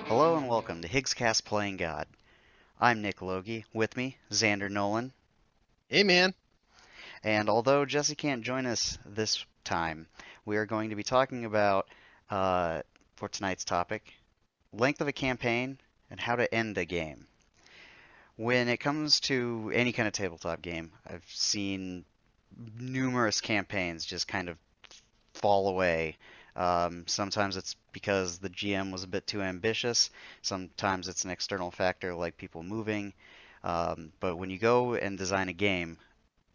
Hello and welcome to Higscast Playing God. I'm Nick Logie. With me, Xander Nolan. Hey man. And although Jesse can't join us this time, we are going to be talking about, for tonight's topic, length of a campaign and how to end a game. When it comes to any kind of tabletop game, I've seen numerous campaigns just kind of fall away. Sometimes it's because the GM was a bit too ambitious. Sometimes it's an external factor like people moving. But when you go and design a game,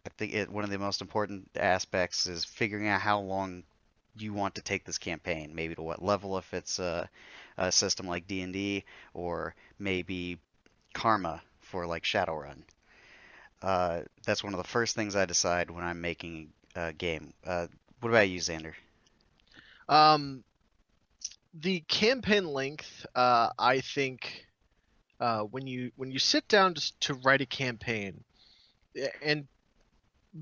I think one of the most important aspects is figuring out how long you want to take this campaign. Maybe to what level if it's a system like D&D, or maybe Karma for like Shadowrun. That's one of the first things I decide when I'm making a game. What about you, Xander? Um, the campaign length, I think, when you sit down to write a campaign, and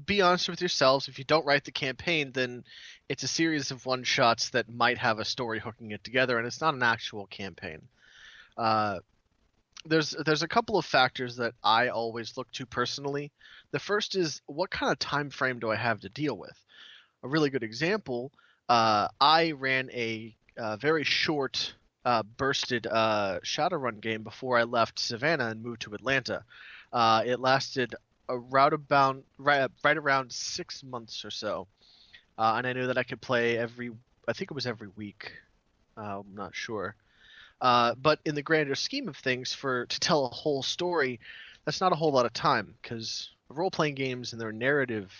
be honest with yourselves, if you don't write the campaign, then it's a series of one shots that might have a story hooking it together, and it's not an actual campaign. Uh, there's a couple of factors that I always look to personally. The first is what kind of time frame do I have to deal with? A really good example, I ran a very short, bursted Shadowrun game before I left Savannah and moved to Atlanta. It lasted right around 6 months or so, and I knew that I could play I think it was every week. I'm not sure. But in the grander scheme of things, to tell a whole story, that's not a whole lot of time because role-playing games and their narrative,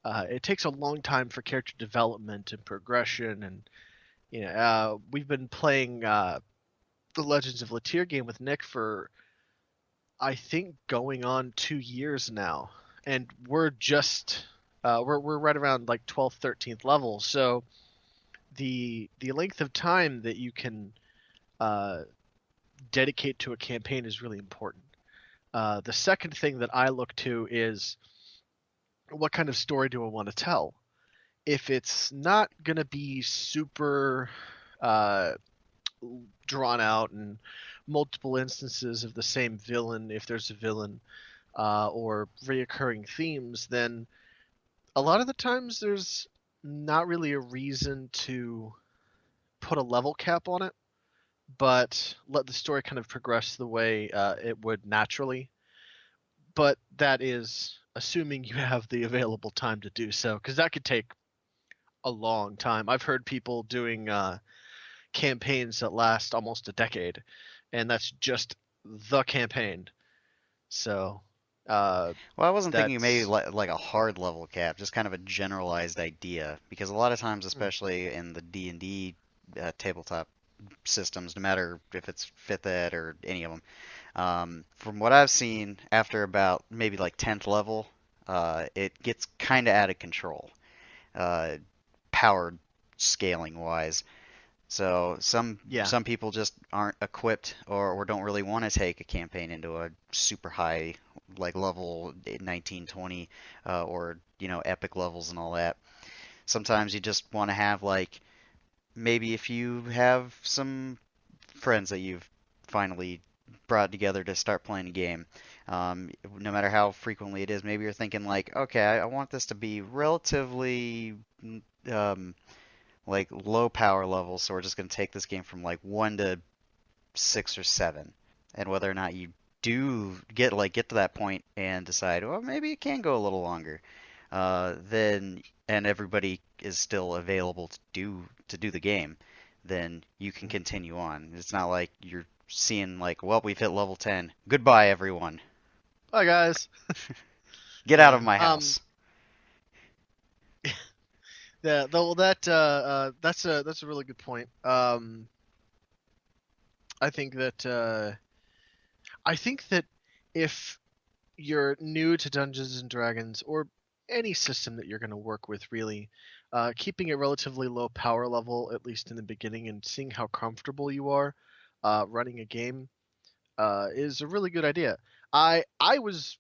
it takes a long time for character development and progression. And we've been playing the Legends of Latir game with Nick for I think going on 2 years now, and we're right around like 12th, 13th level. So the length of time that you can uh, dedicate to a campaign is really important. The second thing that I look to is what kind of story do I want to tell? If it's not going to be super uh, drawn out and multiple instances of the same villain, if there's a villain, or reoccurring themes, then a lot of the times there's not really a reason to put a level cap on it, but let the story kind of progress the way it would naturally. But that is assuming you have the available time to do so, because that could take a long time. I've heard people doing campaigns that last almost a decade, and that's just the campaign. So uh, Well, I wasn't thinking maybe that's like a hard level cap, just kind of a generalized idea, because a lot of times, mm, especially in the D&D tabletop systems, no matter if it's fifth ed or any of them, from what I've seen, after about maybe like 10th level, it gets kind of out of control, uh, power scaling wise. So yeah. some people just aren't equipped or don't really want to take a campaign into a super high like level 19, 20, or epic levels and all that. Sometimes you just want to have like maybe if you have some friends that you've finally brought together to start playing a game. No matter how frequently it is, maybe you're thinking like, okay, I want this to be relatively um, like low power levels, so we're just going to take this game from like 1 to 6 or 7, and whether or not you do get to that point and decide, well, maybe it can go a little longer, then and everybody is still available to do the game, then you can continue on. It's not like you're seeing like, well, we've hit level 10. Goodbye, everyone. Hi guys. Get out of Yeah. my house. Yeah. Well, that's a really good point. I think that I think that if you're new to Dungeons and Dragons or any system that you're going to work with, really, keeping a relatively low power level, at least in the beginning, and seeing how comfortable you are running a game is a really good idea. I was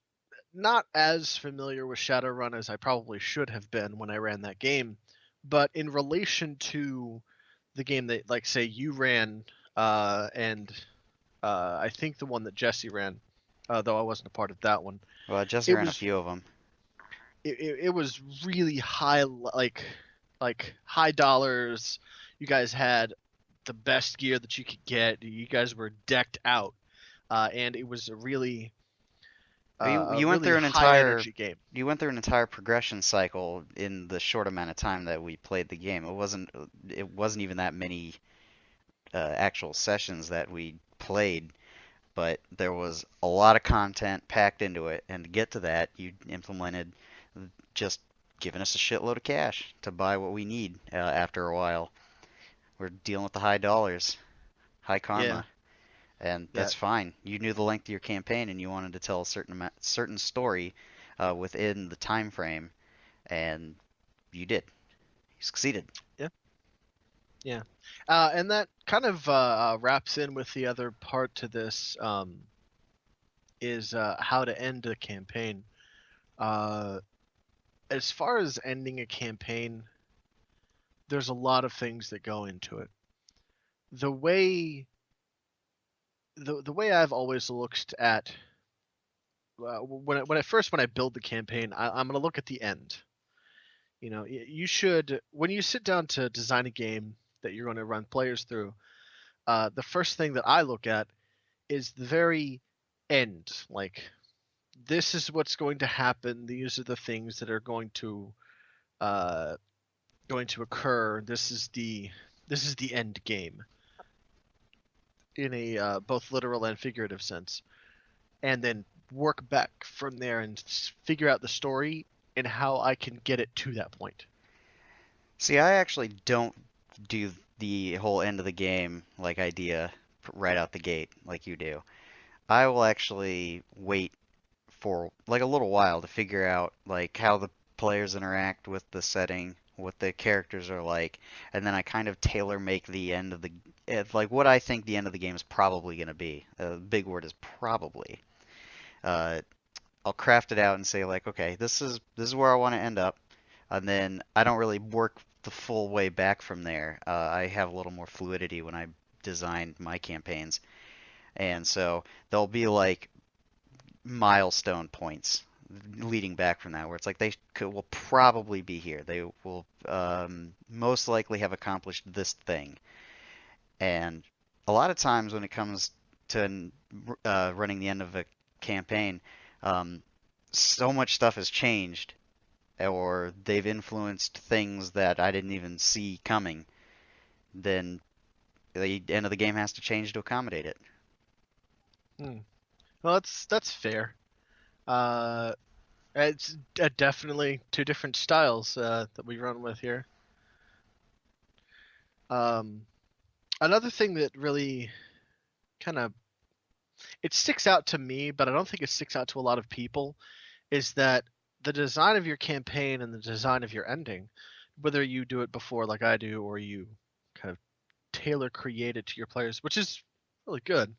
not as familiar with Shadowrun as I probably should have been when I ran that game, but in relation to the game that, like, say, you ran, and I think the one that Jesse ran, though I wasn't a part of that one. Well, Jesse It ran a was few of them. it was really high, like high dollars. You guys had the best gear that you could get. You guys were decked out, and it was a You went really through an high entire energy game. you went through an entire progression cycle in the short amount of time that we played the game. It wasn't even that many actual sessions that we played, but there was a lot of content packed into it, and to get to that, you implemented just giving us a shitload of cash to buy what we need after a while. We're dealing with the high dollars, high Yeah, karma, and yeah, that's fine. You knew the length of your campaign, and you wanted to tell a certain story within the time frame, and you did. You succeeded. yeah, yeah. And that kind of wraps in with the other part to this, is how to end a campaign. Uh, as far as ending a campaign, there's a lot of things that go into it. The way the way I've always looked at, when I build the campaign, I'm going to look at the end. You know, you should, when you sit down to design a game that you're going to run players through, the first thing that I look at is the very end. Like, this is what's going to happen. These are the things that are uh, going to occur. This is the end game in a both literal and figurative sense, and then work back from there and figure out the story and how I can get it to that point. See, I actually don't do the whole end of the game like idea right out the gate like you do. I will actually wait for like a little while to figure out like how the players interact with the setting, what the characters are like, and then I kind of tailor make the end of the like what I think the end of the game is probably going to be. The big word is probably. Uh, I'll craft it out and say like, okay, this is where I want to end up, and then I don't really work the full way back from there. I have a little more fluidity when I design my campaigns, and so there'll be like milestone points leading back from that, where it's like will probably be here. They will most likely have accomplished this thing. And a lot of times when it comes to running the end of a campaign, um, so much stuff has changed, or they've influenced things that I didn't even see coming. Then the end of the game has to change to accommodate it. Hmm. Well, that's fair. Uh, it's definitely two different styles that we run with here. Um, Another thing that really kind of, it sticks out to me, but I don't think it sticks out to a lot of people, is that the design of your campaign and the design of your ending, whether you do it before like I do or you kind of tailor create it to your players, which is really good.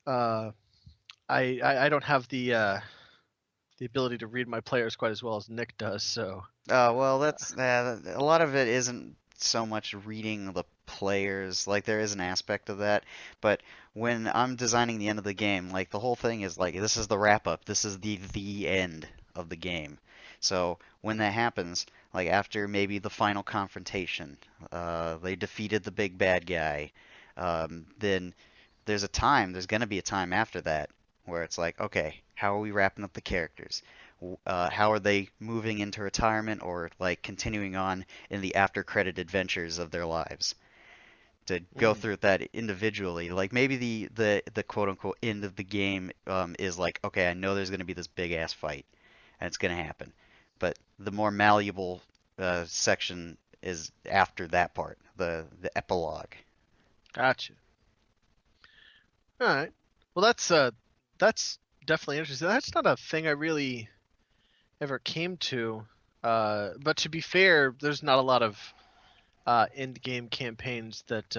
Uh, I don't have the ability to read my players quite as well as Nick does, so Well, that's a lot of it isn't so much reading the players. Like there is an aspect of that, but when I'm designing the end of the game, like the whole thing is like this is the wrap up. This is the end of the game. So when that happens, like after maybe the final confrontation, they defeated the big bad guy, then there's gonna be a time after that where it's like, okay, how are we wrapping up the characters? How are they moving into retirement or like continuing on in the after credit adventures of their lives? To go mm, through that individually, like maybe the quote unquote end of the game is like, okay, I know there's going to be this big ass fight, and it's going to happen, but the more malleable section is after that part, the epilogue. gotcha. All right. Well, that's definitely interesting. That's not a thing I really ever came to. But to be fair, there's not a lot of end game campaigns that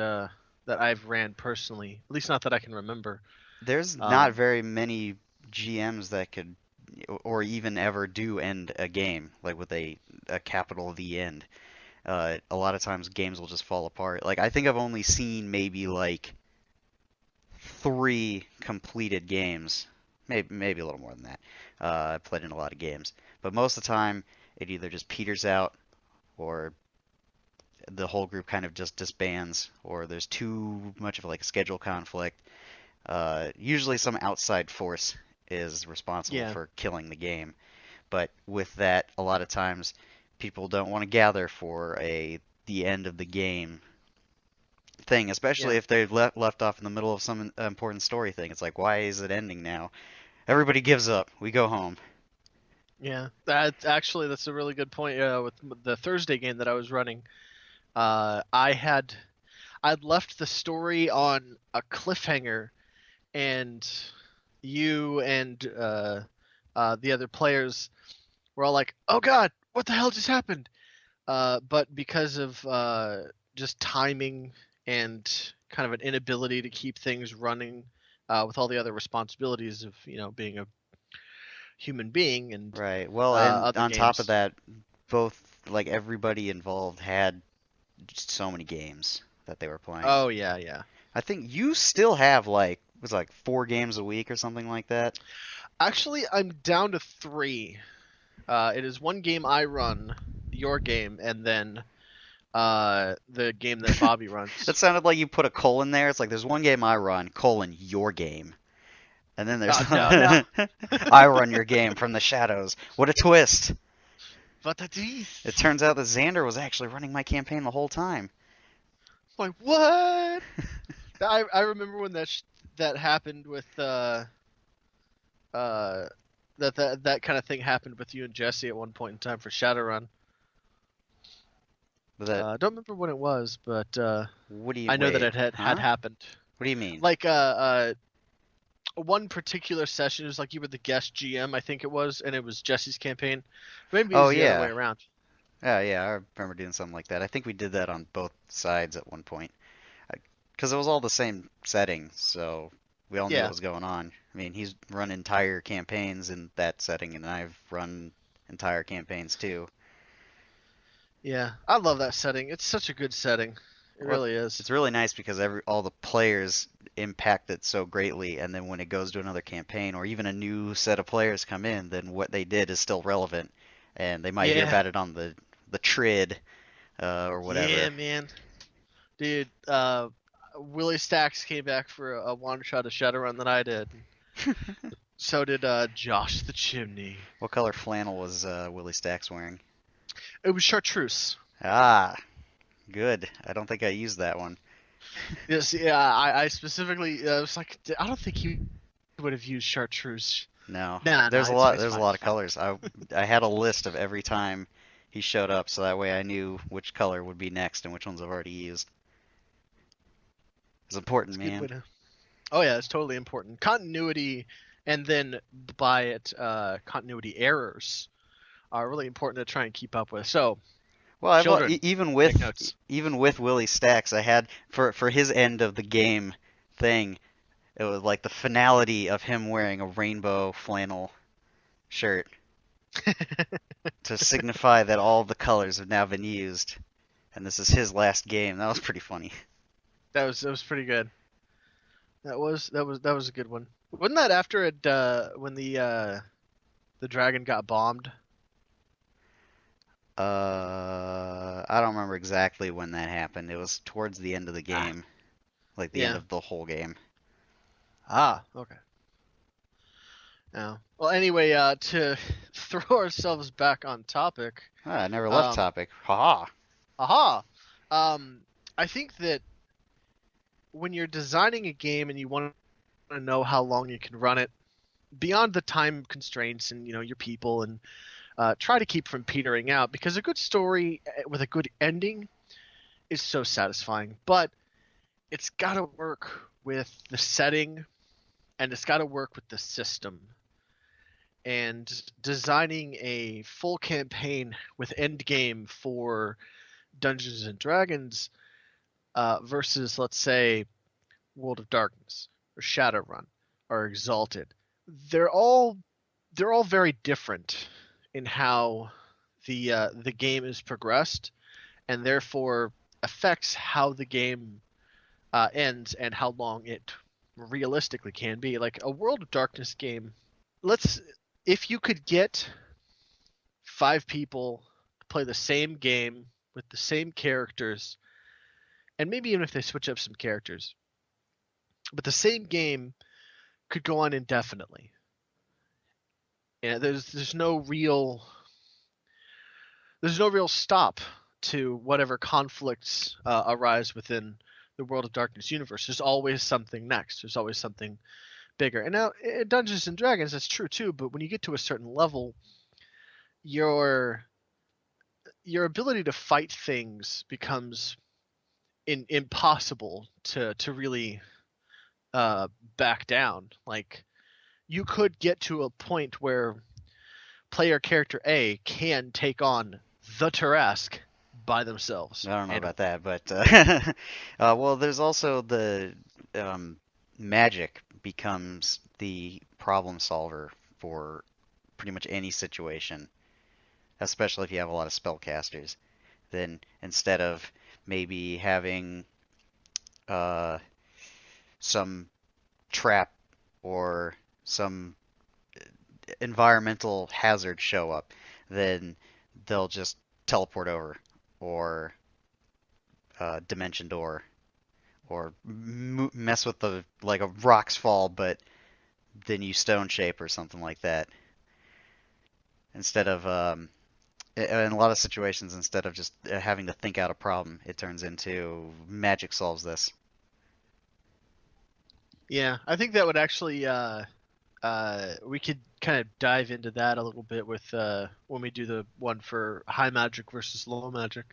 I've ran personally. At least not that I can remember. There's not Um, very many GMs that could or even ever do end a game like with a capital V end. A lot of times games will just fall apart. Like I think I've only seen maybe like 3 completed games, maybe a little more than that. I've played in a lot of games, but most of the time it either just peters out, or the whole group kind of just disbands, or there's too much of like a schedule conflict. Usually some outside force is responsible Yeah. for killing the game. But with that, a lot of times people don't want to gather for the end of the game thing, especially Yeah. if they're left off in the middle of some important story thing. It's like, why is it ending now? Everybody gives up. We go home. Yeah. That's a really good point. With the Thursday game that I was running, I'd left the story on a cliffhanger, and you and the other players were all like, "Oh God, what the hell just happened?" But because of just timing and kind of an inability to keep things running with all the other responsibilities of being a human being and Right. Well, and other on top of games. that, both like everybody involved had just so many games that they were playing. Oh yeah, yeah. I think you still have like it was like 4 games a week or something like that. Actually, I'm down to three. It is one game I run, your game, and then the game that Bobby runs. That sounded like you put a colon there. It's like there's one game I run, colon your game. And then there's No, no. I run your game from the shadows. What a twist. But that is It turns out that Xander was actually running my campaign the whole time. like what? I remember when that happened with uh that kind of thing happened with you and Jesse at one point in time for Shadowrun. But that I don't remember when it was, but what do you I know that wait, it had huh? happened. What do you mean? Like one particular session, it was like you were the guest GM, I think it was, and it was Jesse's campaign. Maybe it Oh was the other way yeah. around. Yeah, I remember doing something like that. I think we did that on both sides at one point. Because it was all the same setting, so we all knew what Yeah, was going on. I mean, he's run entire campaigns in that setting, and I've run entire campaigns too. yeah. I love that setting. It's such a good setting. It Well, really is. it's really nice because all the players impact it so greatly, and then when it goes to another campaign or even a new set of players come in, then what they did is still relevant, and they might hear Yeah, about it on the trid or yeah, whatever. man. Dude, Willie Stacks came back for a one shot of Shadowrun that I did. So did Josh the Chimney. What color flannel was Willie Stacks wearing? It was chartreuse. Ah, good. I don't think I used that one. Yes, yeah. I specifically was like, I don't think he would have used chartreuse. No, Nah, nah, there's a it's lot. fine, it's There's a fine, lot it's of fine. colors. I had a list of every time he showed up, so that way I knew which color would be next and which ones I've already used. It's important, It's a good way man. to. Oh yeah, it's totally important. Continuity, and then by it, continuity errors are really important to try and keep up with. So, Well, children, even take with notes. Willie Stacks, I had for his end of the game thing. It was like the finality of him wearing a rainbow flannel shirt to signify that all the colors have now been used, and this is his last game. That was pretty funny. That was pretty good. That was a good one. Wasn't that after it when the dragon got bombed? I don't remember exactly when that happened. It was towards the end of the Ah, game, like the end yeah. of the whole game. Ah, okay. Yeah. Well, anyway, to throw ourselves back on topic, Ah, I never left um, topic. Haha. aha, I think that when you're designing a game and you want to know how long you can run it, beyond the time constraints and your people, and try to keep from petering out, because a good story with a good ending is so satisfying. But it's got to work with the setting, and it's got to work with the system. And designing a full campaign with end game for Dungeons and Dragons versus, let's say, World of Darkness or Shadowrun or Exalted, they're all very different in how the game is progressed, and therefore affects how the game ends and how long it realistically can be. Like a World of Darkness game, if you could get 5 people to play the same game with the same characters, and maybe even if they switch up some characters, but the same game could go on indefinitely. And there's no real stop to whatever conflicts arise within the World of Darkness universe. There's always something next. There's always something bigger. And now in Dungeons and Dragons, that's true too. But when you get to a certain level, your ability to fight things becomes impossible to really back down. Like you could get to a point where player character A can take on the Tarrasque by themselves. I don't know And about that, but well, there's also the magic becomes the problem solver for pretty much any situation, especially if you have a lot of spellcasters. Then instead of maybe having some trap or some environmental hazard show up, then they'll just teleport over or dimension door or mess with the like a rocks fall, but then you stone shape or something like that. Instead of in a lot of situations, instead of just having to think out a problem, it turns into magic solves this. yeah, I think that would actually we could kind of dive into that a little bit with when we do the one for high magic versus low magic.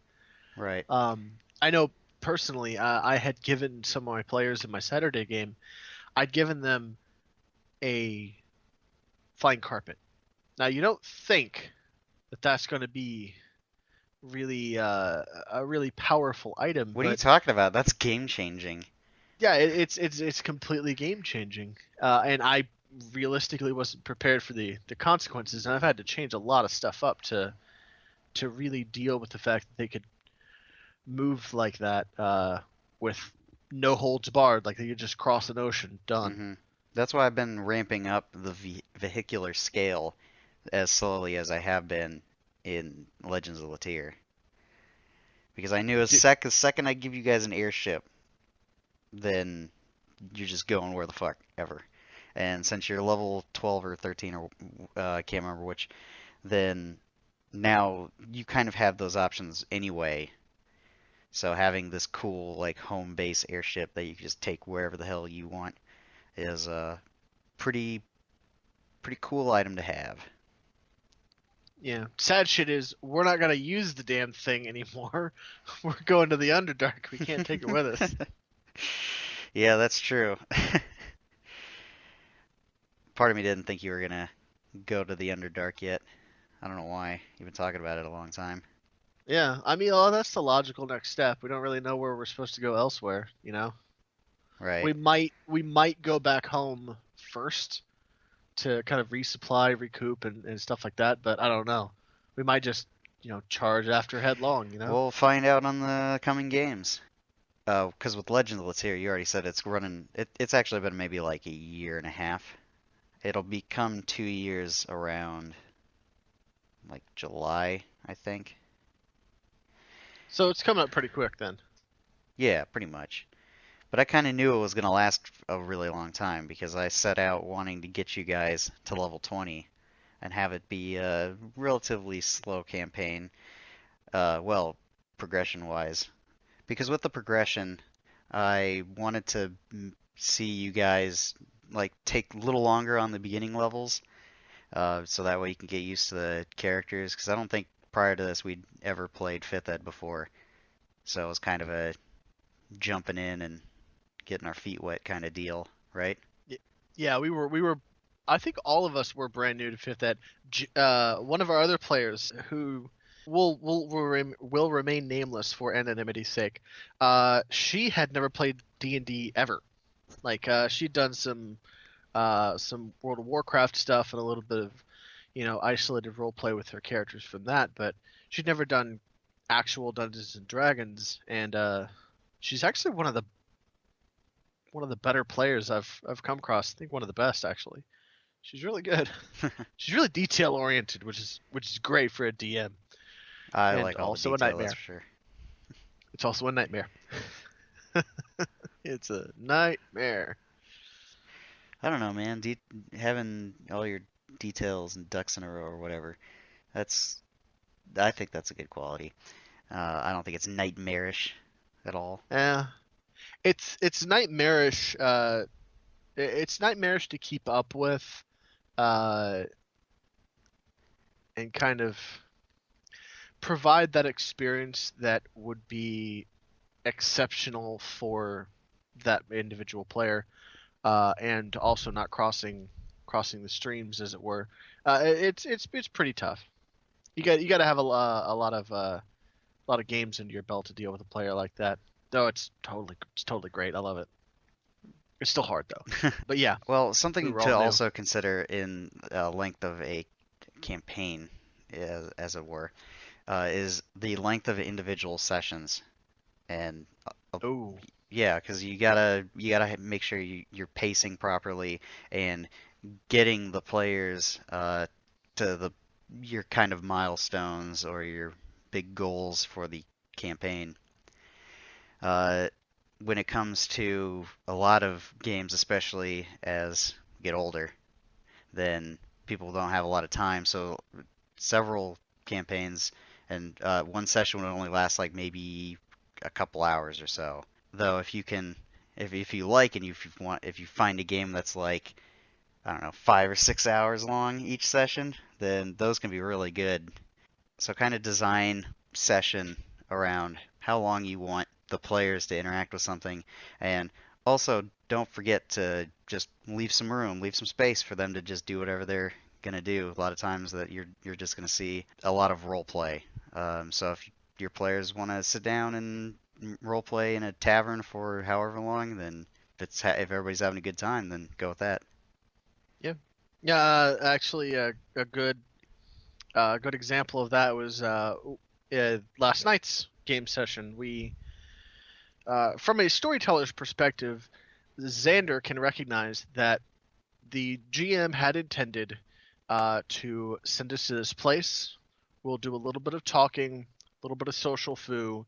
Right. I know personally, I had given some of my players in my Saturday game, I'd given them a flying carpet. Now you don't think that that's going to be really a really powerful item, What are you but talking about? That's game changing. yeah, it's completely game changing. And I realistically wasn't prepared for the consequences, and I've had to change a lot of stuff up to really deal with the fact that they could move like that with no holds barred, like they could just cross an ocean, done. That's why I've been ramping up the vehicular scale as slowly as I have been in Legends of Latir. Because I knew the second I give you guys an airship, then you're just going where the fuck ever. And since you're level 12 or 13 or I can't remember which, then now you kind of have those options anyway. So having this cool like home base airship that you can just take wherever the hell you want is a pretty cool item to have. Yeah. Sad shit is we're not gonna use the damn thing anymore. We're going to the Underdark. We can't take it with us. Yeah, that's true. Part of me didn't think you were gonna go to the Underdark yet. I don't know why. You've been talking about it a long time. Yeah, I mean, that's the logical next step. We don't really know where we're supposed to go elsewhere, you know? Right. We might go back home first to kind of resupply, recoup, and stuff like that, but I don't know. We might just, charge after headlong, you know? We'll find out on the coming games. Because with Legend of Latir, you already said it's running. It's actually been maybe like a year and a half. It'll become 2 years around like July, I think. So it's coming up pretty quick then. Yeah, pretty much. But I kind of knew it was going to last a really long time because I set out wanting to get you guys to level 20 and have it be a relatively slow campaign. Well, progression-wise. Because with the progression, I wanted to see you guys like take a little longer on the beginning levels, so that way you can get used to the characters. Because I don't think prior to this we'd ever played 5th Ed before, so it was kind of a jumping in and getting our feet wet kind of deal, right? Yeah, we were. I think all of us were brand new to Fifth Ed. One of our other players who will remain nameless for anonymity's sake. She had never played D&D ever. Like she'd done some World of Warcraft stuff and a little bit of isolated role play with her characters from that, but she'd never done actual Dungeons and Dragons, and she's actually one one of the better players I've come across. I think one of the best actually. She's really good. She's really detail oriented, which is great for a DM, I and like all the also a detail, that's nightmare. for sure. It's also a nightmare. It's a nightmare. I don't know, man. Having all your details and ducks in a row or whatever, that's I think that's a good quality. I don't think it's nightmarish at all. Yeah, it's nightmarish. It's nightmarish to keep up with, uh, and kind of provide that experience that would be exceptional for that individual player, and also not crossing the streams, as it were. It's pretty tough. You got to have a lot of games under your belt to deal with a player like that. Though it's totally great. I love it. It's still hard though. But yeah, Well, we something were to all new. also consider in length of a campaign, as it were, is the length of individual sessions. And Oh, yeah, because you gotta make sure you're pacing properly and getting the players to the your kind of milestones or your big goals for the campaign. Uh, when it comes to a lot of games, especially as we get older, then people don't have a lot of time. So several campaigns and one session would only last like maybe a couple hours or so. Though if you can, if you like and if you find a game that's like I don't know 5 or 6 hours long each session, then those can be really good. So kind of design session around how long you want the players to interact with something, and also don't forget to just leave some room, leave some space for them to just do whatever they're gonna do. A lot of times that you're just gonna see a lot of role play. So if your players want to sit down and role play in a tavern for however long, then if everybody's having a good time, then go with that. yeah, yeah. Actually, a good example of that was last night's game session. From a storyteller's perspective, Xander can recognize that the GM had intended to send us to this place. We'll do a little bit of talking, a little bit of social foo,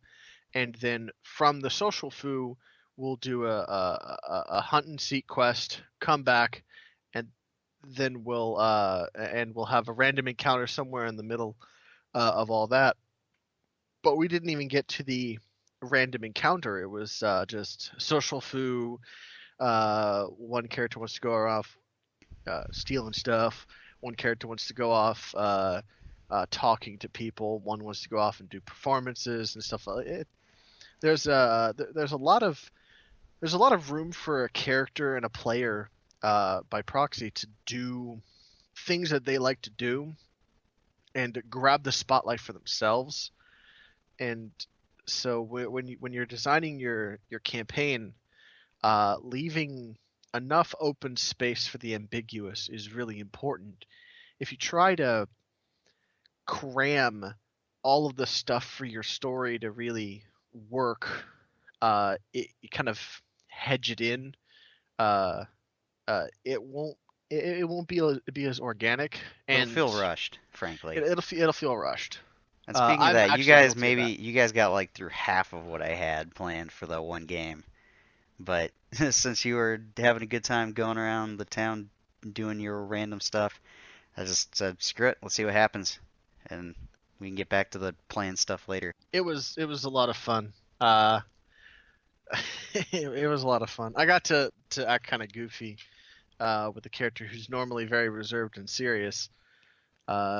and then from the social foo, we'll do a hunt and seek quest. Come back, and then we'll have a random encounter somewhere in the middle of all that. But we didn't even get to the random encounter. It was just social foo. One character wants to go off stealing stuff. One character wants to go off talking to people. One wants to go off and do performances and stuff like it. There's a lot of room for a character and a player by proxy to do things that they like to do and grab the spotlight for themselves. And so when you're designing your campaign, leaving enough open space for the ambiguous is really important. If you try to cram all of the stuff for your story to really work, you kind of hedge it in. Uh, it won't be as organic, It'll and feel rushed, frankly. it'll feel rushed. And speaking of I'm that, actually guilty of that. you guys got like through half of what I had planned for that one game. But since you were having a good time going around the town doing your random stuff, I just said, screw it, let's see what happens. And we can get back to the playing stuff later. It was a lot of fun. Uh, it was a lot of fun. I got to act kind of goofy with a character who's normally very reserved and serious,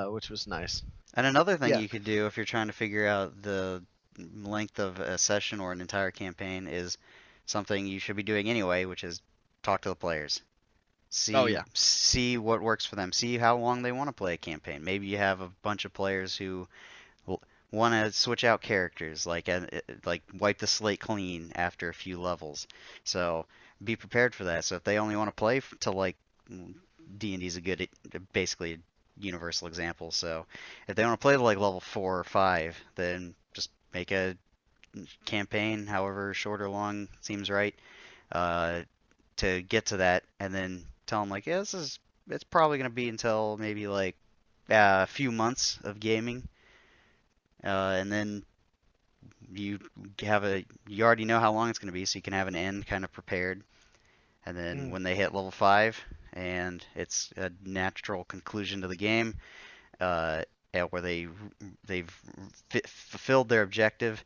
which was nice. And another thing Yeah. you could do if you're trying to figure out the length of a session or an entire campaign is something you should be doing anyway, which is talk to the players. Oh See yeah. see what works for them. See how long they want to play a campaign. Maybe you have a bunch of players who want to switch out characters, like wipe the slate clean after a few levels. So be prepared for that. So if they only want to play to like D&D is a good, basically a universal example. So if they want to play to like level 4 or 5, then just make a campaign, however short or long seems right. Uh, to get to that, and then tell them like, yeah, it's probably gonna be until maybe like a few months of gaming, and then you you already know how long it's gonna be, so you can have an end kind of prepared. And then Mm. when they hit level 5 and it's a natural conclusion to the game, uh, where they've fulfilled their objective,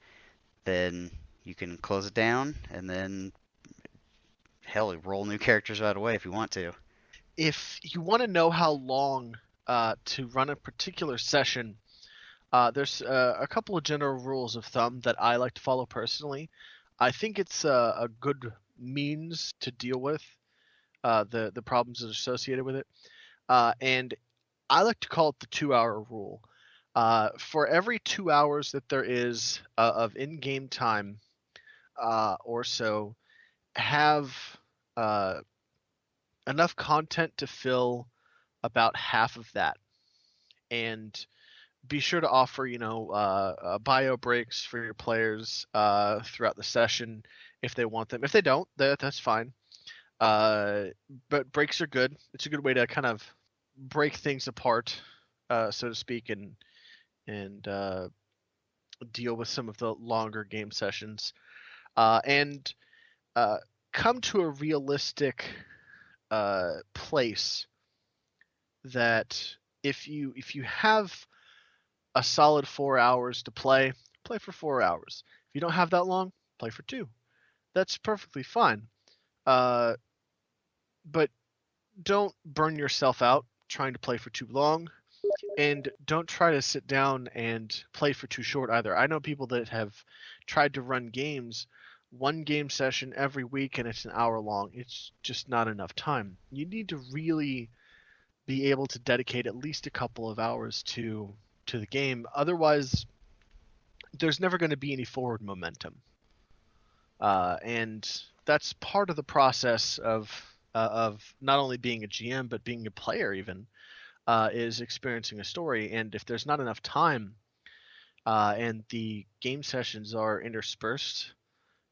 then you can close it down and then hell, roll new characters right away if you want to. If you want to know how long to run a particular session, there's a couple of general rules of thumb that I like to follow personally. I think it's a good means to deal with the problems that are associated with it, and I like to call it the 2 hour rule. For every 2 hours that there is of in-game time or so, have uh, enough content to fill about half of that, and be sure to offer bio breaks for your players throughout the session if they want them. If they don't, that's fine. Uh, but breaks are good. It's a good way to kind of break things apart, so to speak, and deal with some of the longer game sessions, and uh, come to a realistic place that if you have a solid 4 hours to play, play for 4 hours. If you don't have that long, play for two. That's perfectly fine. Uh, but don't burn yourself out trying to play for too long, and don't try to sit down and play for too short either. I know people that have tried to run games, one game session every week, and it's an hour long. It's just not enough time. You need to really be able to dedicate at least a couple of hours to the game. Otherwise, there's never going to be any forward momentum, and that's part of the process of not only being a GM but being a player even, is experiencing a story. And if there's not enough time, and the game sessions are interspersed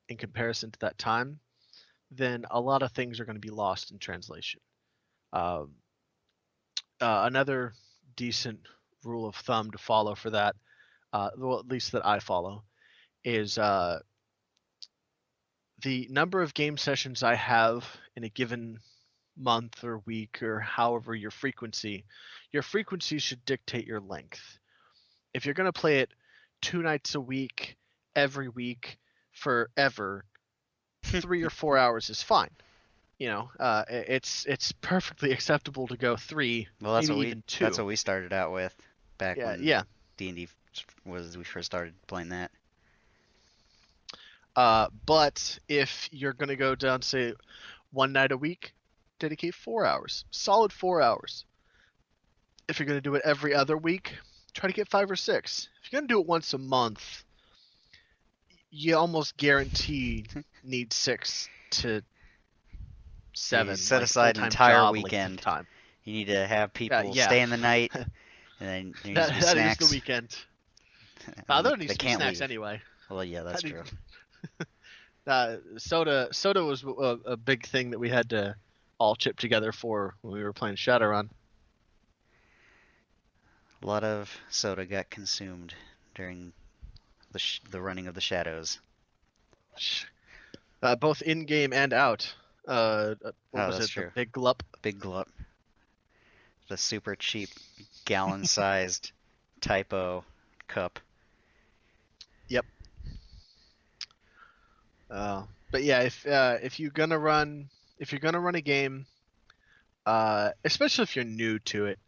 in comparison to that time, then a lot of things are going to be lost in translation. Um, Another decent rule of thumb to follow for that, well, at least that I follow, is the number of game sessions I have in a given month or week, or however your frequency should dictate your length. If you're going to play it 2 nights a week, every week, forever, 3 or 4 hours is fine. It's perfectly acceptable to go three, Well, maybe even that's two. what we started out with back Yeah, when yeah. D&D was we first started playing that. But if you're going to go down, say, one night a week, dedicate 4 hours, solid 4 hours. If you're going to do it every other week, try to get 5 or 6. If you're going to do it once a month, you almost guarantee need 6 to 7, You set like aside an full-time entire job length of weekend. time. You need to have people Yeah, stay in the night, and then there needs to be that is the snacks. weekend. I mean, There needs they to be can't snacks leave. anyway. Well, yeah, that's true. Soda was a big thing that we had to all chip together for when we were playing Shadowrun. A lot of soda got consumed during the running of the shadows. Both in game and out. What Oh, was that's it? The true. Big Glup. Big glup. The super cheap gallon-sized typo cup. Yep. But yeah, if you're gonna run a game, especially if you're new to it,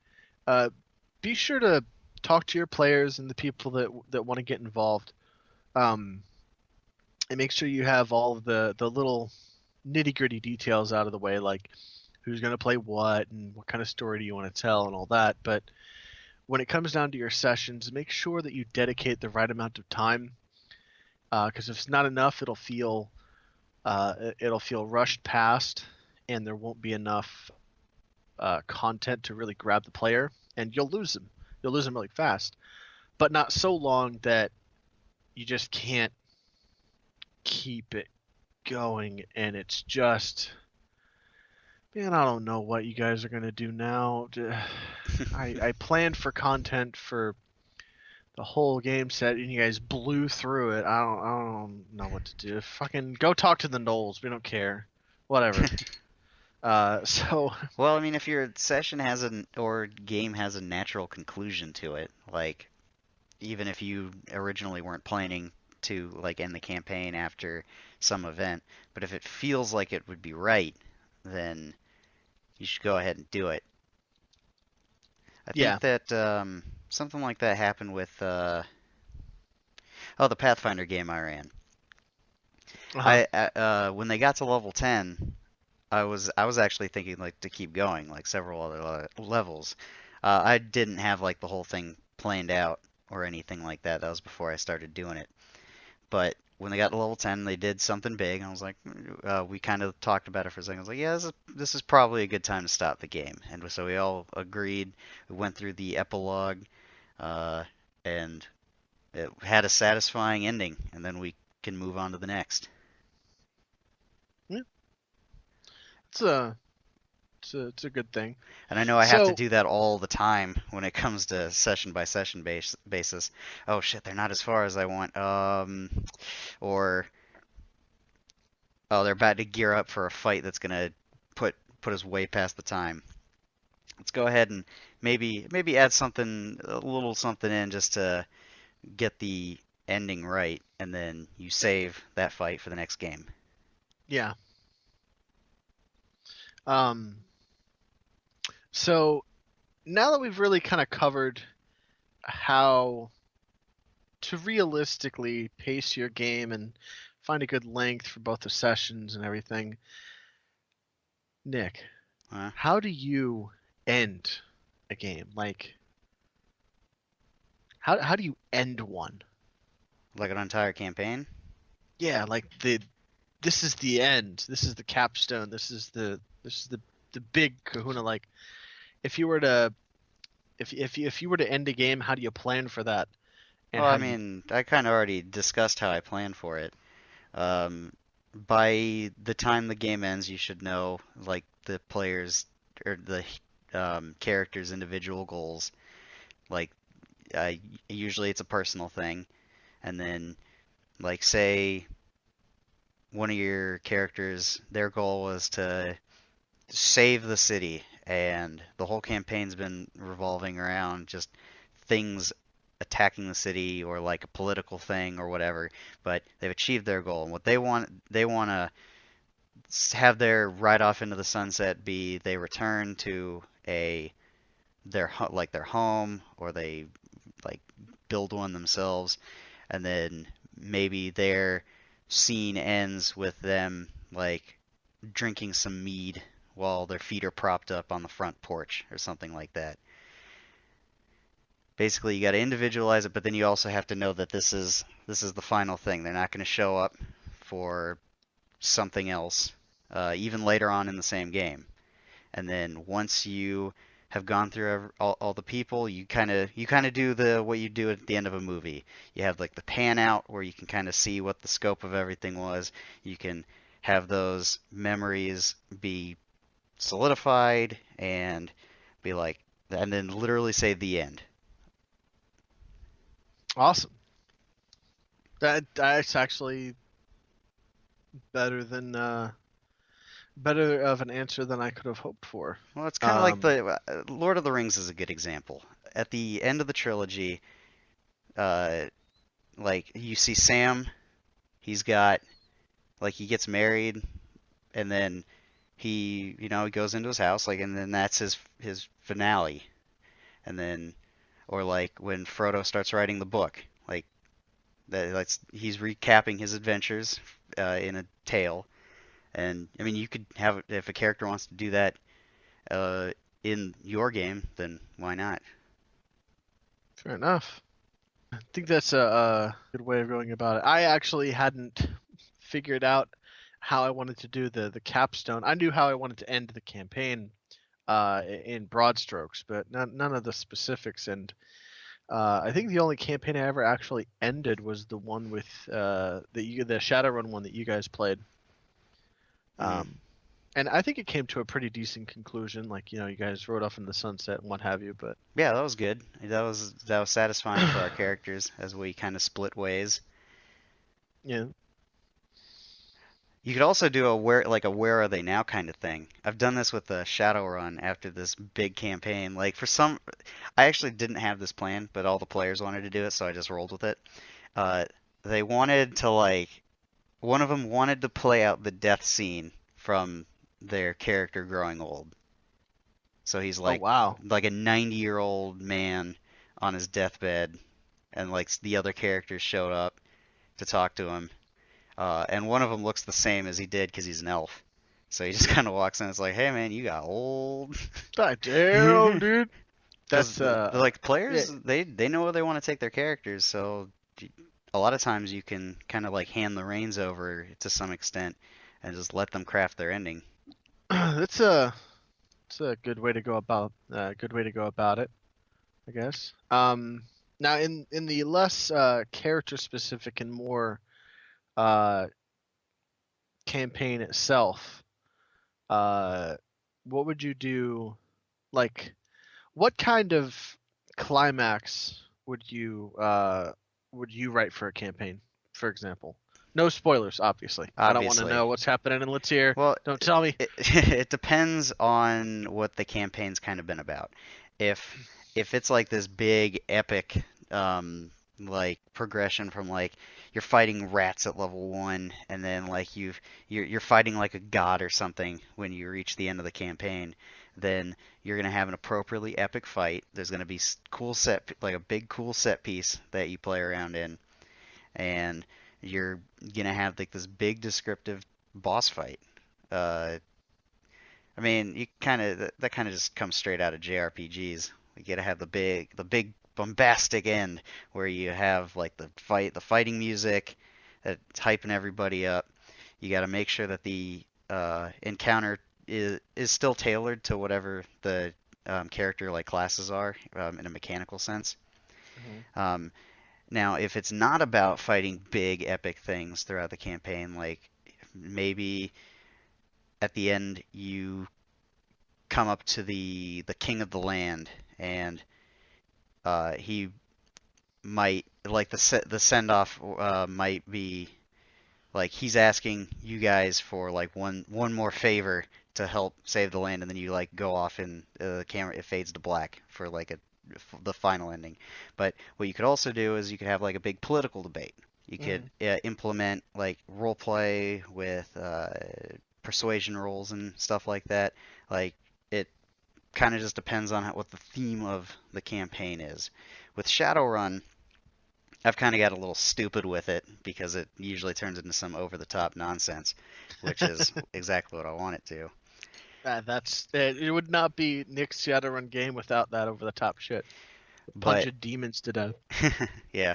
be sure to talk to your players and the people that want to get involved, and make sure you have all of the little nitty gritty details out of the way, like who's gonna play what and what kind of story do you want to tell and all that. But when it comes down to your sessions, make sure that you dedicate the right amount of time, because if it's not enough, it'll feel rushed past, and there won't be enough content to really grab the player, and you'll lose them. You'll lose them really fast, but not so long that you just can't keep it going, and it's just Man, I don't know what you guys are gonna do now. I planned for content for the whole game set, and you guys blew through it. I don't know what to do. Fucking go talk to the Knolls. We don't care. Whatever. So Well, I mean, if your session has or game has a natural conclusion to it, like even if you originally weren't planning to like end the campaign after some event, but if it feels like it would be right, then you should go ahead and do it. I think yeah. that something like that happened with the Pathfinder game I ran. Uh-huh. When they got to level 10, I was actually thinking like to keep going like several other levels. I didn't have like the whole thing planned out or anything like that. That was before I started doing it. But when they got to level 10, they did something big. And I was like, we kind of talked about it for a second. I was like, yeah, this is probably a good time to stop the game. And so we all agreed. We went through the epilogue, uh, and it had a satisfying ending. And then we can move on to the next. Yeah. It's a good thing. And I know I have to So do that all the time when it comes to session by session basis. Oh shit, they're not as far as I want. Or oh, they're about to gear up for a fight that's gonna put us way past the time. Let's go ahead and maybe add something, a little something in just to get the ending right, and then you save that fight for the next game. yeah. Um. So now that we've really kind of covered how to realistically pace your game and find a good length for both the sessions and everything, Nick, Huh? how do you end a game? Like, how do you end one? Like an entire campaign? Yeah, like this is the end. This is the capstone. This is the big Kahuna. Like, if you were to if you were to end a game, how do you plan for that? And Well, how I do you? mean, I kind of already discussed how I plan for it. Um, by the time the game ends, you should know like the players or the characters' individual goals. Like, uh, usually it's a personal thing, and then like say one of your characters, their goal was to save the city, and the whole campaign's been revolving around just things attacking the city or like a political thing or whatever, but they've achieved their goal. And what they want to have their ride off into the sunset be they return to their home, or they like build one themselves, and then maybe their scene ends with them like drinking some mead while their feet are propped up on the front porch or something like that. Basically, you got to individualize it, but then you also have to know that this is the final thing. They're not going to show up for something else, even later on in the same game. And then once you have gone through all the people, you kind of do the what you do at the end of a movie. You have like the pan out where you can kind of see what the scope of everything was. You can have those memories be solidified and be like, and then literally say the end. Awesome. That's actually better than better of an answer than I could have hoped for. Well, it's kind of like Um, the Lord of the Rings is a good example. At the end of the trilogy, uh, like you see Sam, he's got like he gets married, and then he goes into his house, like, and then that's his finale. And then, or like when Frodo starts writing the book, like that's he's recapping his adventures in a tale. And I mean, you could have, if a character wants to do that uh, in your game, then why not? fair enough. I think that's a good way of going about it. I actually hadn't figured out how I wanted to do the capstone. I knew how I wanted to end the campaign in broad strokes, but none of the specifics. And I think the only campaign I ever actually ended was the one with the Shadowrun one that you guys played. Hmm. Um, And I think it came to a pretty decent conclusion. Like, you guys rode off in the sunset and what have you. But Yeah, that was good. That was satisfying for our characters as we kind of split ways. yeah. You could also do a where are they now kind of thing. I've done this with the Shadowrun after this big campaign. Like I actually didn't have this plan, but all the players wanted to do it, so I just rolled with it. Uh, they wanted to one of them wanted to play out the death scene from their character growing old. So he's Oh wow. like a 90-year-old man on his deathbed, and like the other characters showed up to talk to him. And one of them looks the same as he did because he's an elf. So he just kind of walks in and is like, "Hey man, you got old." God damn, dude. Because That's like yeah. players, they know where they want to take their characters. So a lot of times you can kind of like hand the reins over to some extent and just let them craft their ending. It's a good way to go about it, I guess. Now in the less character specific and more uh campaign itself, uh, what would you do? Like, what kind of climax would you write for a campaign, for example? No spoilers, obviously. I don't want to Obviously. know what's happening in Let's Hear. Well, Don't tell me. it depends on what the campaign's kind of been about. If if it's like this big epic like progression from like you're fighting rats at level 1 and then like you're fighting like a god or something when you reach the end of the campaign, then you're going to have an appropriately epic fight. There's going to be cool like a big cool set piece that you play around in, and you're going to have like this big descriptive boss fight. uh, I mean, you kind of that kind of just comes straight out of JRPGs. You gotta have the big bombastic end where you have like the fighting music that's hyping everybody up. You gotta make sure that the encounter is still tailored to whatever the character like classes are in a mechanical sense. Mhm. Um, Now, if it's not about fighting big epic things throughout the campaign, like maybe at the end you come up to the king of the land, and he might like the send off might be like he's asking you guys for like one more favor to help save the land, and then you like go off and the camera it fades to black for like the final ending. But what you could also do is you could have like a big political debate. You could Mhm. implement like role play with persuasion rolls and stuff like that. Like it kind of just depends on what the theme of the campaign is. With Shadowrun, I've kind of got a little stupid with it because it usually turns into some over the top nonsense, which is exactly what I want it to. That's it. Would not be Nick's Shadowrun game without that over the top shit. But Punching demons to death. yeah,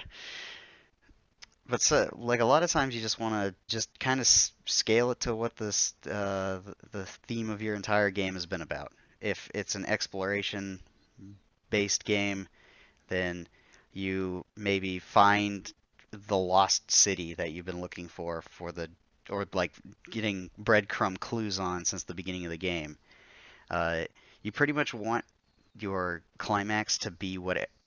but so, like a lot of times you just want to just kind of scale it to what the theme of your entire game has been about. If it's an exploration based game, then you maybe find the lost city that you've been looking for the or like getting breadcrumb clues on since the beginning of the game. Uh, you pretty much want your climax to be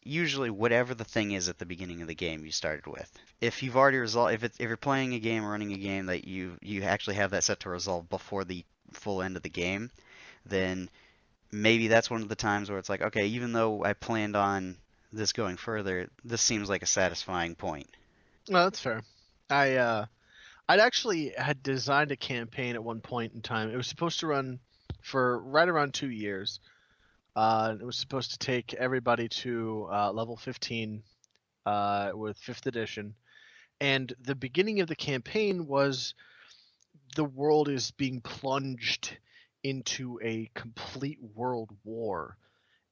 usually whatever the thing is at the beginning of the game you started with. If you've already resolved, if you're playing a game or running a game that you actually have that set to resolve before the full end of the game, then maybe that's one of the times where it's like, okay, even though I planned on this going further, this seems like a satisfying point. No, that's fair. I'd actually had designed a campaign at one point in time. It was supposed to run for right around 2 years. It was supposed to take everybody to level 15 with 5th edition. And the beginning of the campaign was the world is being plunged into a complete world war.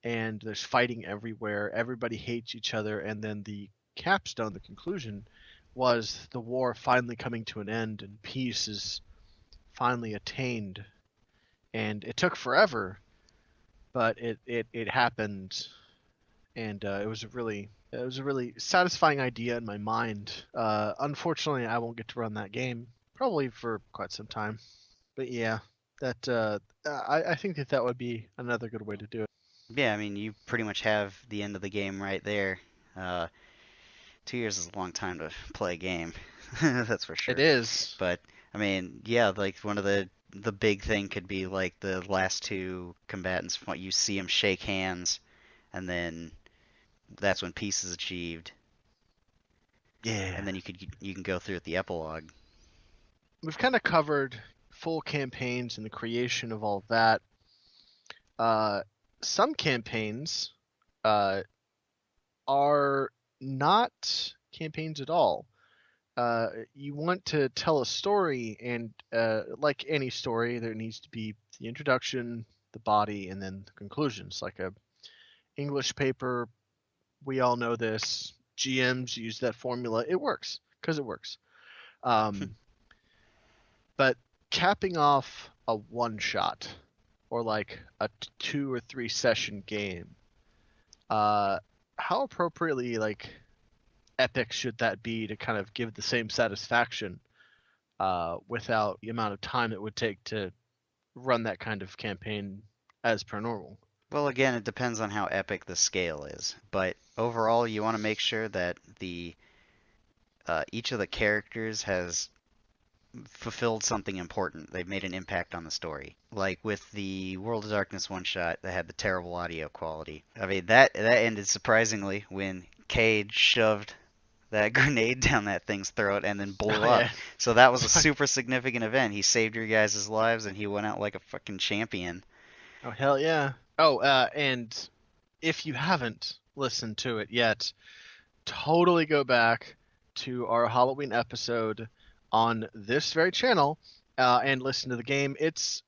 And there's fighting everywhere. Everybody hates each other. And then the capstone, the conclusion, was the war finally coming to an end and peace is finally attained. And it took forever, but it happened, and it was a really satisfying idea in my mind. Unfortunately, I won't get to run that game probably for quite some time. But yeah, That I think that would be another good way to do it. Yeah, I mean, you pretty much have the end of the game right there. Uh, 2 years is a long time to play a game, that's for It sure. is. But I mean, yeah, like one of the big thing could be like the last two combatants. What you see them shake hands, and then that's when peace is achieved, Yeah. and then you can go through with the epilogue. We've kind of covered full campaigns and the creation of all that. Uh, some campaigns uh, are not campaigns at all. You want to tell a story, and like any story, there needs to be the introduction, the body, and then the conclusions. Like a English paper, we all know this. GMs use that formula. It works because it works. Um, but capping off a one shot or like a 2 or 3 session game, uh, how appropriately like epic should that be to kind of give the same satisfaction without the amount of time it would take to run that kind of campaign as per normal? Well, again, it depends on how epic the scale is, but overall, you want to make sure that the each of the characters has fulfilled something important. They've made an impact on the story. Like with the World of Darkness one shot that had the terrible audio quality. I mean that ended surprisingly when Cade shoved that grenade down that thing's throat and then blew Oh up. yeah. So that was a super significant event. He saved your guys' lives and he went out like a fucking champion. Oh hell yeah. Oh, and if you haven't listened to it yet, totally go back to our Halloween episode on this very channel and listen to the game. It's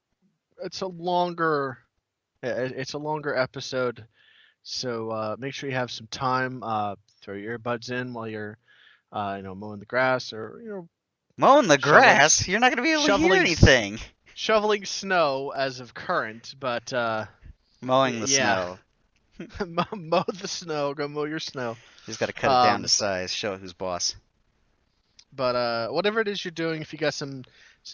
a longer it's a longer episode, so make sure you have some time. Throw your earbuds in while you're mowing the grass or Mowing the shoveling grass? You're not going to be able to hear shoveling anything. shoveling snow as of current, but Mowing the yeah, snow. mow the snow. Go mow your snow. You just got to cut it down to Um, size, show who's boss. but whatever it is you're doing, if you got some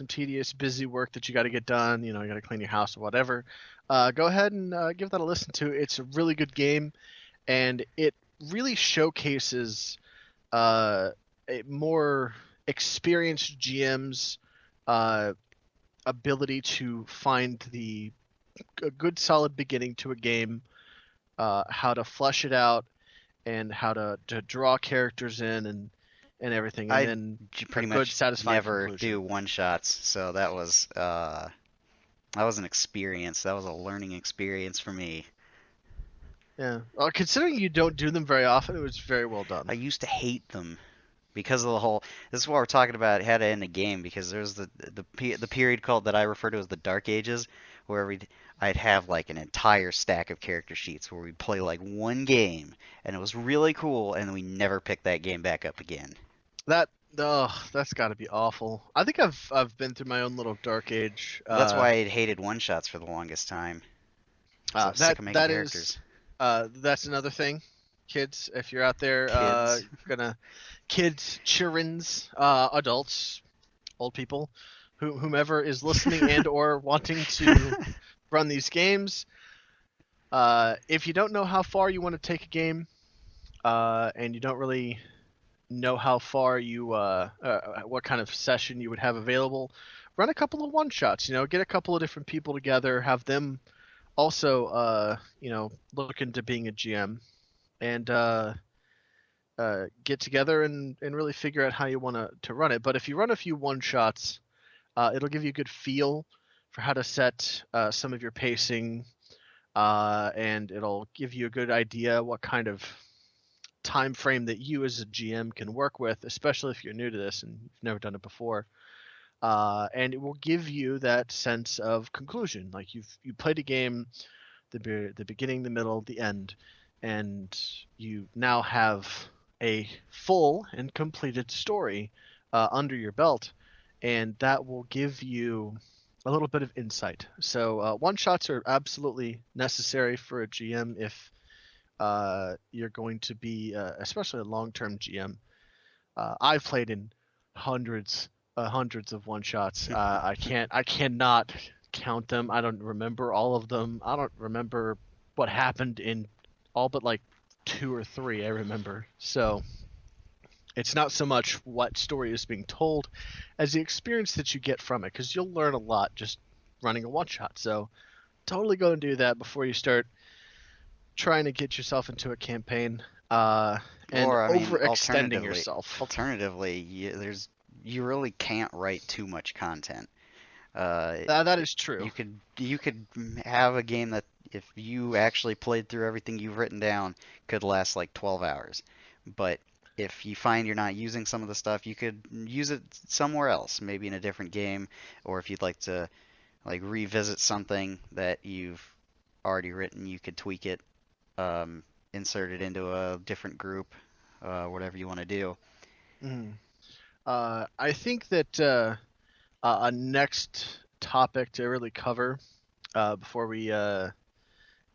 tedious, busy work that you got to get done, you got to clean your house or whatever, go ahead and give that a listen to. It's a really good game, and it really showcases a more experienced GM's uh, ability to find a good solid beginning to a game, how to flesh it out, and how to draw characters in and everything, and I then a pretty good much satisfying never conclusion. do one shots, so that was an experience. That was a learning experience for me. Yeah. Well, considering you don't do them very often, it was very well I done. used to hate them because of the whole. This is what we're talking about. How to end a game because there's the period called that I refer to as the Dark Ages, where I'd have like an entire stack of character sheets where we'd play like one game, and it was really cool, and we never picked that game back up again. That that's got to be awful. I think I've been through my own little dark age. Well, that's why I hated one shots for the longest time. So I was sick That of making that is characters. that's another thing, kids. If you're out there, Kids. gonna kids, childrens, adults, old people, whomever is listening and or wanting to run these games. If you don't know how far you want to take a game, and you don't really know how far what kind of session you would have available, run a couple of one shots. Get a couple of different people together, have them also, look into being a GM, and get together and really figure out how you want to run it. But if you run a few one shots, it'll give you a good feel for how to set some of your pacing, and it'll give you a good idea what kind of time frame that you as a GM can work with, especially if you're new to this and you've never done it before. And it will give you that sense of conclusion, like you played a game, the beginning, the middle, the end, and you now have a full and completed story under your belt, and that will give you a little bit of insight. So one shots are absolutely necessary for a GM if you're going to be, especially a long-term GM. I've played in hundreds of one shots. I cannot count them. I don't remember all of them. I don't remember what happened in all but like two or three. I remember. So it's not so much what story is being told as the experience that you get from it, because you'll learn a lot just running a one shot. So totally go and do that before you start trying to get yourself into a campaign and Or I mean, overextending yourself. alternatively, you really can't write too much content. That is true. You could have a game that if you actually played through everything you've written down could last like 12 hours. But if you find you're not using some of the stuff, you could use it somewhere else, maybe in a different game, or if you'd like to like revisit something that you've already written, you could tweak it, um, insert it into a different group, whatever you want to do. Mhm. I think that a next topic to really cover before we uh,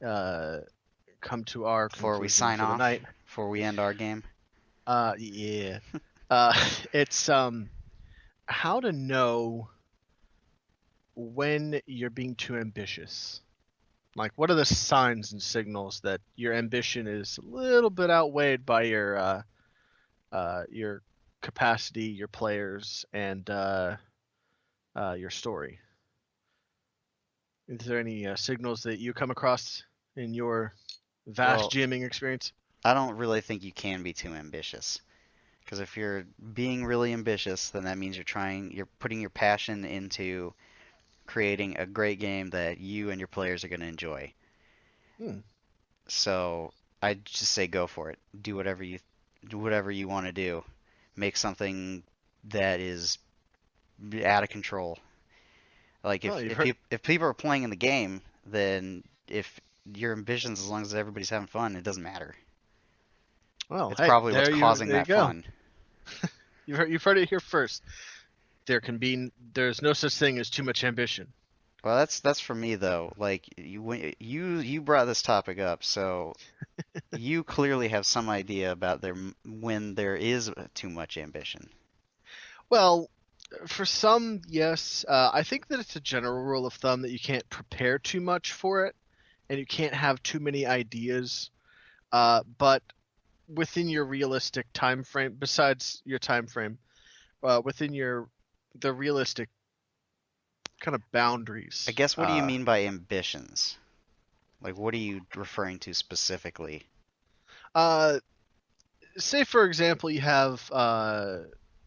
come to our Before we conclusion sign for the off, night. before we end our game. Yeah. It's how to know when you're being too ambitious. Like, what are the signs and signals that your ambition is a little bit outweighed by your capacity, your players, and your story? Is there any signals that you come across in your vast Well, GMing experience? I don't really think you can be too ambitious. Because if you're being really ambitious, then that means you're putting your passion into creating a great game that you and your players are going to enjoy. Hmm. So I'd just say go for it. Do whatever you want to do. Make something that is out of control. Like Well, you've heard. if people are playing in the game, then if your ambitions, as long as everybody's having fun, it doesn't matter. Well, It's hey, probably what's causing there you that go. fun. You've heard it here first. There's no such thing as too much ambition. Well, that's for me though. Like you brought this topic up, so you clearly have some idea about when there is too much ambition. Well, for some, yes. I think that it's a general rule of thumb that you can't prepare too much for it, and you can't have too many ideas. But within your realistic time frame, besides your time frame, within the realistic kind of I boundaries. guess what do you mean by ambitions? Like what are you referring to specifically? Uh, Say for example, you have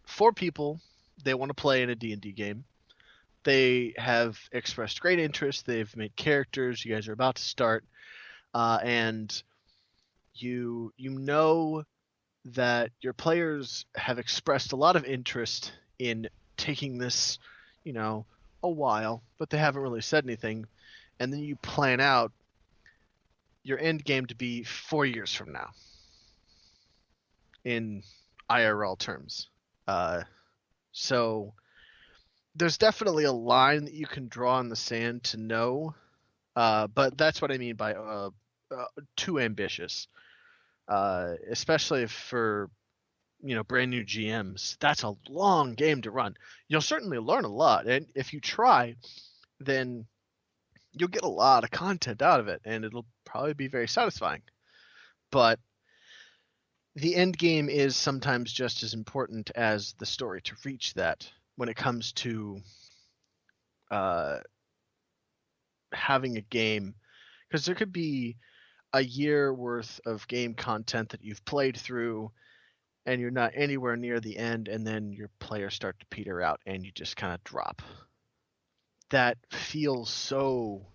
four people. They want to play in a D&D game. They have expressed great interest. They've made characters. You guys are about to start, and you know that your players have expressed a lot of interest in taking this, you know, a while, but they haven't really said anything. And then you plan out your end game to be 4 years from now in IRL terms. Uh, so there's definitely a line that you can draw in the sand to know, but that's what I mean by too ambitious, especially for brand new GMs. That's a long game to run. You'll certainly learn a lot, and if you try, then you'll get a lot of content out of it, and it'll probably be very satisfying. But the end game is sometimes just as important as the story to reach that when it comes to uh, having a game, because there could be a year worth of game content that you've played through and you're not anywhere near the end, and then your players start to peter out and you just kind of drop. That feels so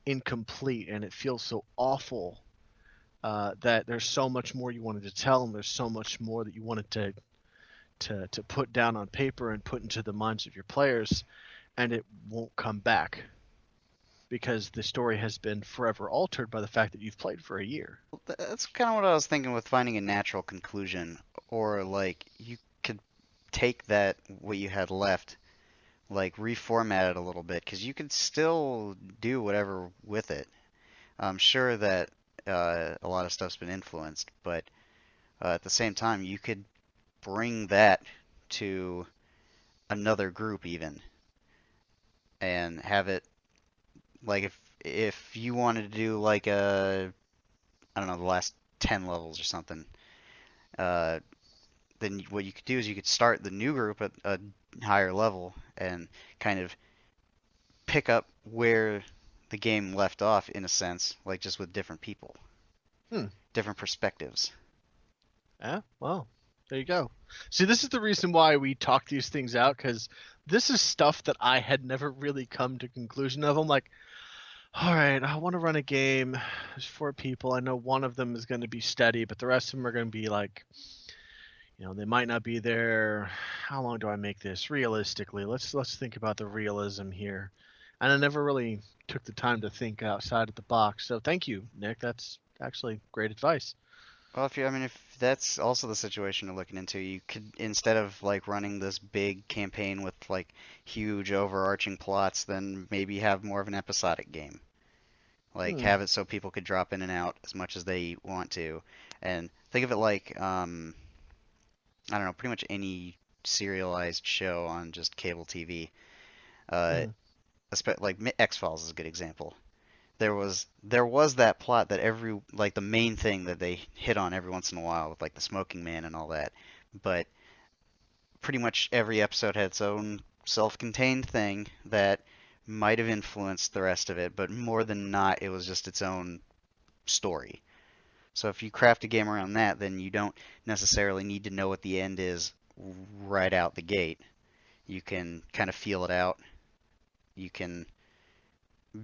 incomplete and it feels so awful, that there's so much more you wanted to tell and there's so much more that you wanted to put down on paper and put into the minds of your players, and it won't come back because the story has been forever altered by the fact that you've played for a year. That's kind of what I was thinking with finding a natural conclusion, or like you could take that what you had left, like reformat it a little bit, because you could still do whatever with it. I'm sure that a lot of stuff's been influenced, but at the same time, you could bring that to another group even, and have it like if you wanted to do like I don't know, the last 10 levels or something, uh, then what you could do is you could start the new group at a higher level and kind of pick up where the game left off in a sense, like just with different people, Hmm. different perspectives. Yeah, well, there you go. See, this is the reason why we talk these things out, because this is stuff that I had never really come to conclusion of. I'm like, all right, I want to run a game. There's 4 people. I know one of them is going to be steady, but the rest of them are going to be like, they might not be there. How long do I make this realistically? Let's think about the realism here. And I never really took the time to think outside of the box. So thank you, Nick. That's actually great advice. Well, I mean, if that's also the situation you're looking into, you could, instead of like running this big campaign with like huge overarching plots, then maybe have more of an episodic game. Like Hmm. have it so people could drop in and out as much as they want to, and think of it like I don't know, pretty much any serialized show on just cable TV. Uh, Hmm. like X-Files is a good example. There was that plot that every like the main thing that they hit on every once in a while with like the smoking man and all that, but pretty much every episode had its own self-contained thing that might have influenced the rest of it, but more than not, it was just its own story. So if you craft a game around that, then you don't necessarily need to know what the end is right out the gate. You can kind of feel it out. You can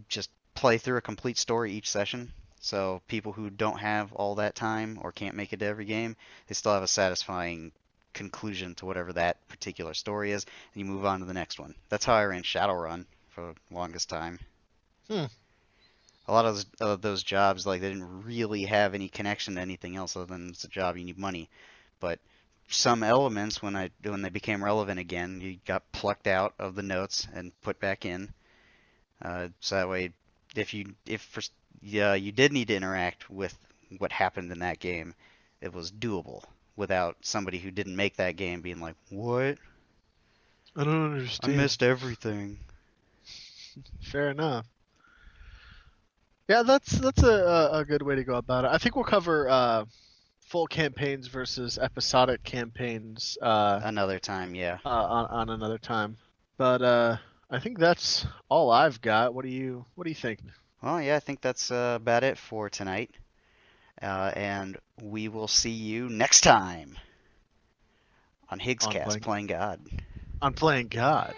just play through a complete story each session. So people who don't have all that time or can't make it to every game, they still have a satisfying conclusion to whatever that particular story is, and you move on to the next one. That's how I ran Shadowrun for the longest time. Hmm. A lot of those jobs, like they didn't really have any connection to anything else other than it's a job, you need money. But some elements, when they became relevant again, you got plucked out of the notes and put back in. So that way, if for, yeah, you did need to interact with what happened in that game, it was doable without somebody who didn't make that game being like, "What? I don't I understand. missed everything." Fair enough. Yeah, that's a good way to go about it. I think we'll cover full campaigns versus episodic campaigns Another time, yeah. on another time. But I think that's all I've got. What do you think? Well, yeah, I think that's about it for tonight. And we will see you next time on On Higscast playing Playing God. on playing God.